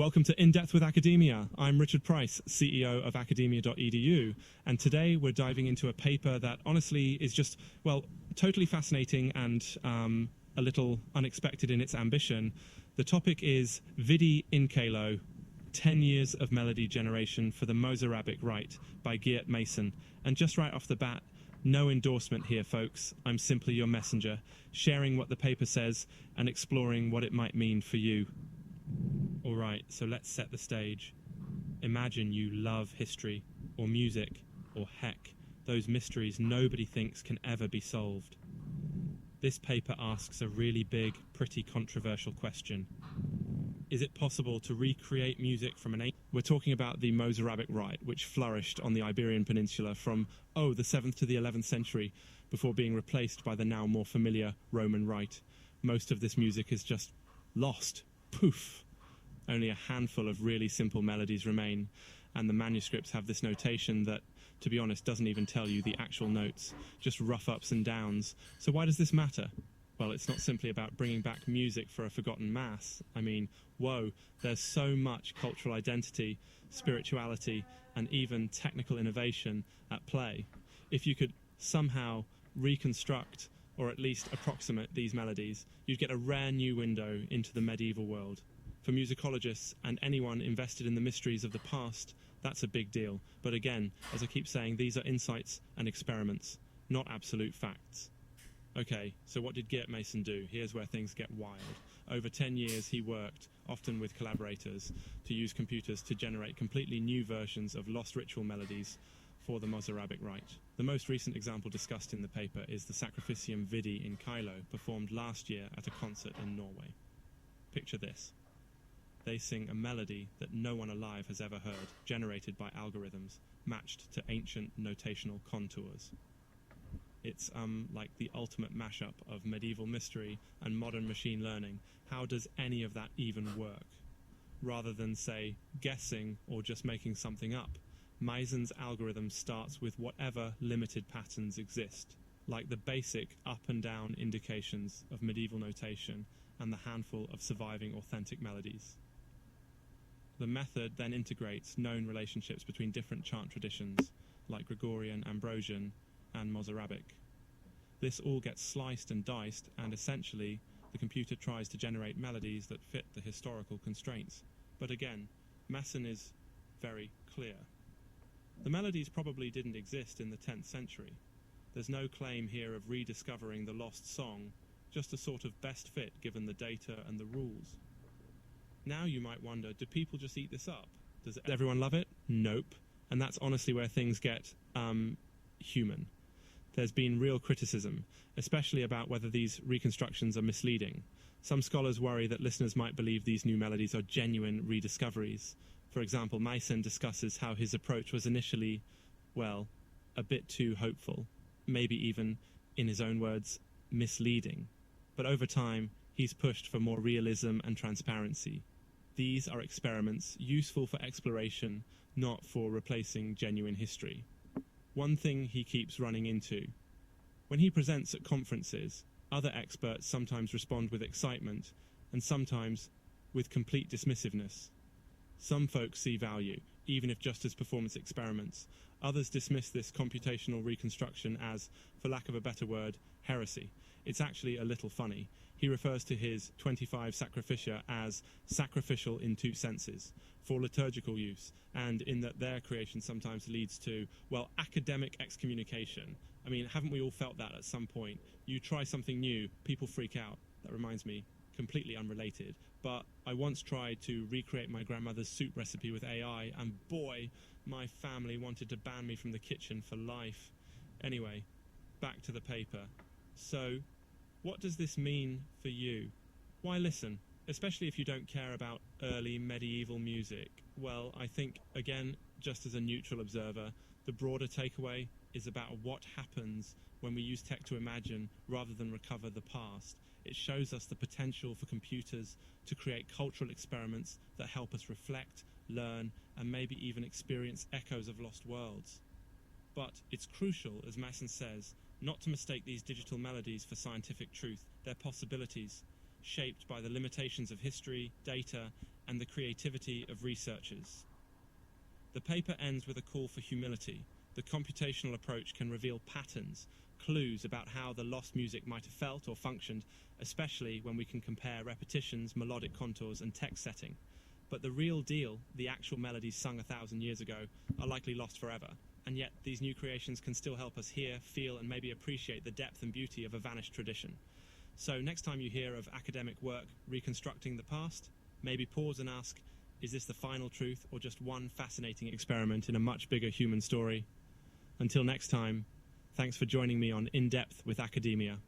Welcome to In Depth with Academia. I'm Richard Price, CEO of academia.edu, and today we're diving into a paper that honestly is just, well, totally fascinating and a little unexpected in its ambition. The topic is Vidi in Caelo, 10 Years of Melody Generation for the Mozarabic Rite by Geert Mason. And just right off the bat, no endorsement here, folks. I'm simply your messenger, sharing what the paper says and exploring what it might mean for you. Alright, so let's set the stage. Imagine you love history, or music, or heck, those mysteries nobody thinks can ever be solved. This paper asks a really big, pretty controversial question. Is it possible to recreate music from an ancient... We're talking about the Mozarabic Rite, which flourished on the Iberian Peninsula from, the 7th to the 11th century, before being replaced by the now more familiar Roman Rite. Most of this music is just lost. Poof! Only a handful of really simple melodies remain, and the manuscripts have this notation that, to be honest, doesn't even tell you the actual notes, just rough ups and downs. So why does this matter? Well, it's not simply about bringing back music for a forgotten mass. I mean, whoa, there's so much cultural identity, spirituality, and even technical innovation at play. If you could somehow reconstruct, or at least approximate these melodies, you'd get a rare new window into the medieval world. For musicologists and anyone invested in the mysteries of the past, that's a big deal. But again, as I keep saying, these are insights and experiments, not absolute facts. Okay, so what did Geert Mason do? Here's where things get wild. Over 10 years he worked, often with collaborators, to use computers to generate completely new versions of lost ritual melodies for the Mozarabic Rite. The most recent example discussed in the paper is the sacrificium Vidi in Caelo, performed last year at a concert in Norway. Picture this. They sing a melody that no one alive has ever heard, generated by algorithms, matched to ancient notational contours. It's like the ultimate mashup of medieval mystery and modern machine learning. How does any of that even work? Rather than, say, guessing or just making something up, Mason's algorithm starts with whatever limited patterns exist, like the basic up and down indications of medieval notation and the handful of surviving authentic melodies. The method then integrates known relationships between different chant traditions, like Gregorian, Ambrosian, and Mozarabic. This all gets sliced and diced, and essentially, the computer tries to generate melodies that fit the historical constraints. But again, Mason is very clear. The melodies probably didn't exist in the 10th century. There's no claim here of rediscovering the lost song, just a sort of best fit given the data and the rules. Now you might wonder, do people just eat this up? Does everyone love it? Nope. And that's honestly where things get human. There's been real criticism, especially about whether these reconstructions are misleading. Some scholars worry that listeners might believe these new melodies are genuine rediscoveries. For example, Mason discusses how his approach was initially, well, a bit too hopeful, maybe even, in his own words, misleading. But over time, he's pushed for more realism and transparency. These are experiments useful for exploration, not for replacing genuine history. One thing he keeps running into. When he presents at conferences, other experts sometimes respond with excitement, and sometimes with complete dismissiveness. Some folks see value, even if just as performance experiments. Others dismiss this computational reconstruction as, for lack of a better word, heresy. It's actually a little funny. He refers to his 25 sacrificia as sacrificial in two senses, for liturgical use, and in that their creation sometimes leads to, well, academic excommunication. I mean, haven't we all felt that at some point? You try something new, people freak out. That reminds me, completely unrelated, but I once tried to recreate my grandmother's soup recipe with AI, and boy, my family wanted to ban me from the kitchen for life. Anyway, back to the paper. So, what does this mean for you? Why listen? Especially if you don't care about early medieval music. Well, I think, again, just as a neutral observer, the broader takeaway is about what happens when we use tech to imagine rather than recover the past. It shows us the potential for computers to create cultural experiments that help us reflect, learn, and maybe even experience echoes of lost worlds. But it's crucial, as Mason says, not to mistake these digital melodies for scientific truth. They're possibilities, shaped by the limitations of history, data, and the creativity of researchers. The paper ends with a call for humility. The computational approach can reveal patterns, clues about how the lost music might have felt or functioned, especially when we can compare repetitions, melodic contours, and text setting. But the real deal, the actual melodies sung 1,000 years ago, are likely lost forever. And yet, these new creations can still help us hear, feel, and maybe appreciate the depth and beauty of a vanished tradition. So next time you hear of academic work reconstructing the past, maybe pause and ask, is this the final truth or just one fascinating experiment in a much bigger human story? Until next time, thanks for joining me on In Depth with Academia.